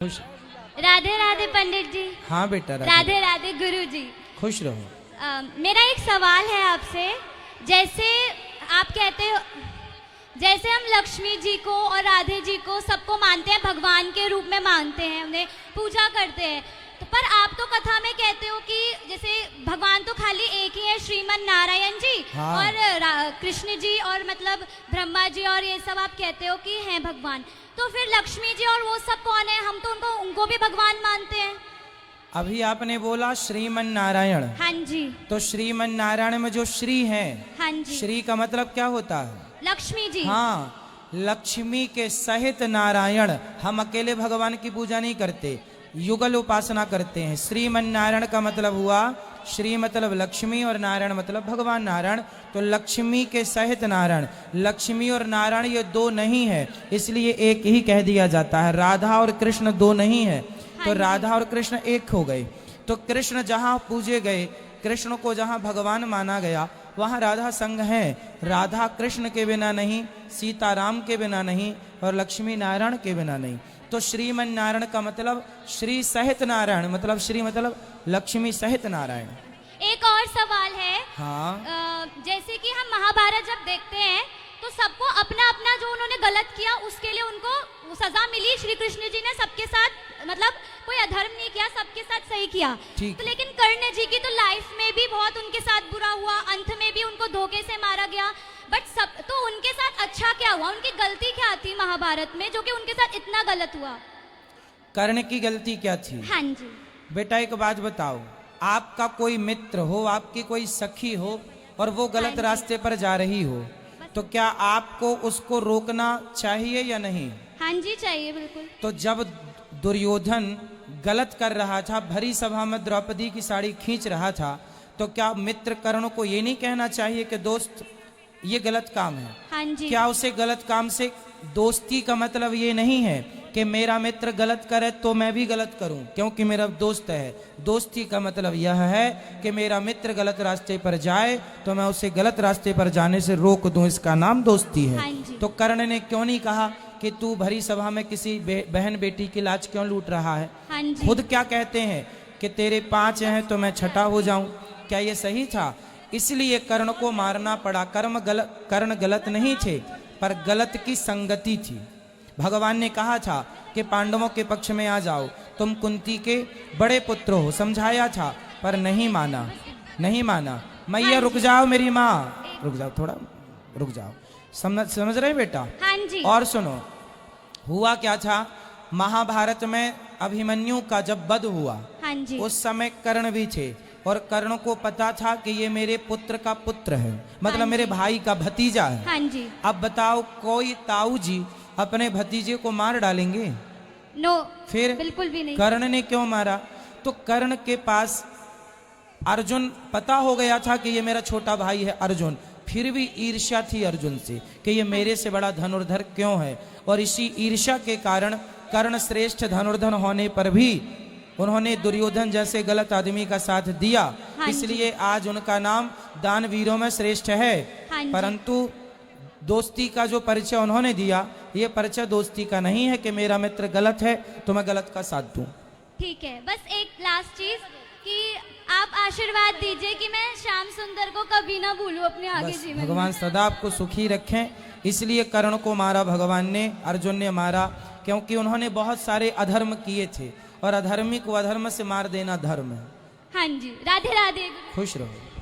खुश। राधे राधे पंडित जी। हाँ बेटा राधे राधे गुरु जी। खुश रहो। मेरा एक सवाल है आपसे। जैसे आप कहते हो, जैसे हम लक्ष्मी जी को और राधे जी को सबको मानते हैं, भगवान के रूप में मानते हैं, उन्हें पूजा करते हैं, तो पर आप तो कथा में कहते हो कि जैसे भगवान तो खाली एक ही है, श्रीमन नारायण जी। हाँ। और कृष्ण जी और मतलब ब्रह्मा जी और ये सब आप कहते हो कि हैं भगवान। तो फिर लक्ष्मी जी और वो सब कौन है? हम तो उनको भी भगवान मानते हैं। अभी आपने बोला श्रीमन नारायण। हाँ जी। तो श्रीमन नारायण में जो श्री है, हाँ जी। श्री का मतलब क्या होता है? लक्ष्मी जी। हाँ, लक्ष्मी के सहित नारायण। हम अकेले भगवान की पूजा नहीं करते, युगल उपासना करते हैं। श्रीमन नारायण का मतलब हुआ, श्री मतलब लक्ष्मी और नारायण मतलब भगवान नारायण। तो लक्ष्मी के सहित नारायण, लक्ष्मी और नारायण ये दो नहीं है, इसलिए एक ही कह दिया जाता है। राधा और कृष्ण दो नहीं है, तो राधा और कृष्ण एक हो गए। तो कृष्ण जहाँ पूजे गए, कृष्ण को जहाँ भगवान माना गया, वहाँ राधा संग है। राधा कृष्ण के बिना नहीं, सीता राम के बिना नहीं, और लक्ष्मी नारायण के बिना नहीं। तो श्रीमन नारायण का मतलब श्री सहित नारायण, मतलब श्री मतलब लक्ष्मी सहित नारायण। एक और सवाल है। हाँ। जैसे कि हम महाभारत जब देखते हैं तो सबको अपना अपना जो उन्होंने गलत किया उसके लिए उनको सजा मिली। श्री कृष्ण जी ने सबके साथ मतलब कोई अधर्म नहीं किया, सबके साथ सही किया। तो लेकिन कर्ण जी की तो लाइफ में भी बहुत उनके साथ बुरा हुआ, अंत में भी उनको धोखे से मारा गया। बट सब तो उनके साथ अच्छा क्या हुआ? उनकी गलती क्या थी महाभारत में जो कि उनके साथ इतना गलत हुआ? कर्ण की गलती क्या थी? हाँ जी। बेटा एक बात बताओ, आपका कोई मित्र हो, आपकी कोई सखी हो और वो गलत रास्ते पर जा रही हो, तो क्या आपको उसको रोकना चाहिए या नहीं? हाँ जी, चाहिए बिल्कुल। तो जब दुर्योधन गलत कर रहा था, भरी सभा में द्रौपदी की साड़ी खींच रहा था, तो क्या मित्र कर्ण को ये नहीं कहना चाहिए कि दोस्त ये गलत काम है? हाँ जी। क्या उसे गलत काम से, दोस्ती का मतलब ये नहीं है कि मेरा मित्र गलत करे तो मैं भी गलत करूं क्योंकि मेरा दोस्त है। दोस्ती का मतलब यह है कि मेरा मित्र गलत रास्ते पर जाए तो मैं उसे गलत रास्ते पर जाने से रोक दूं, इसका नाम दोस्ती है। हाँ जी। तो कर्ण ने क्यों नहीं कहा कि तू भरी सभा में किसी बहन बेटी की लाज क्यों लूट रहा है? हाँ जी। खुद क्या कहते हैं कि तेरे 5 हैं तो मैं छठा हो जाऊं? क्या ये सही था? इसलिए कर्ण को मारना पड़ा। कर्ण गलत नहीं थे, पर गलत की संगति थी। भगवान ने कहा था कि पांडवों के पक्ष में आ जाओ, तुम कुंती के बड़े पुत्र हो, समझाया था पर नहीं माना, नहीं माना। मैया रुक जाओ मेरी माँ, रुक जाओ, थोड़ा रुक जाओ। समझ रहे बेटा? हाँ जी। और सुनो, हुआ क्या था महाभारत में? अभिमन्यु का जब वध हुआ, हाँ जी। उस समय कर्ण भी थे और कर्ण को पता था कि ये मेरे पुत्र का पुत्र है, मतलब मेरे भाई का भतीजा है। हाँ जी। अब बताओ, कोई ताऊ जी अपने भतीजे को मार डालेंगे? नो, फिर बिल्कुल भी नहीं। कर्ण ने क्यों मारा? तो कर्ण के पास अर्जुन, पता हो गया था कि ये मेरा छोटा भाई है अर्जुन, फिर भी ईर्ष्या थी अर्जुन से कि ये मेरे से बड़ा धनुर्धर क्यों है। और इसी ईर्ष्या के कारण कर्ण श्रेष्ठ धनुर्धर होने पर भी उन्होंने दुर्योधन जैसे गलत आदमी का साथ दिया। हाँ, इसलिए आज उनका नाम दानवीरों में श्रेष्ठ है। हाँ, परंतु दोस्ती का जो परिचय उन्होंने दिया, ये परिचय दोस्ती का नहीं है कि मेरा मित्र गलत है तो मैं गलत का साथ दूं। ठीक है, बस एक लास्ट चीज कि आप आशीर्वाद दीजिए कि मैं श्याम सुंदर को कभी ना भूलूं अपने आगे जीवन में। भगवान सदा आपको सुखी रखें। इसलिए कर्ण को मारा भगवान ने, अर्जुन ने मारा, क्योंकि उन्होंने बहुत सारे अधर्म किए थे और अधर्मी को अधर्म से मार देना धर्म है। हाँ जी। राधे राधे। खुश रहो।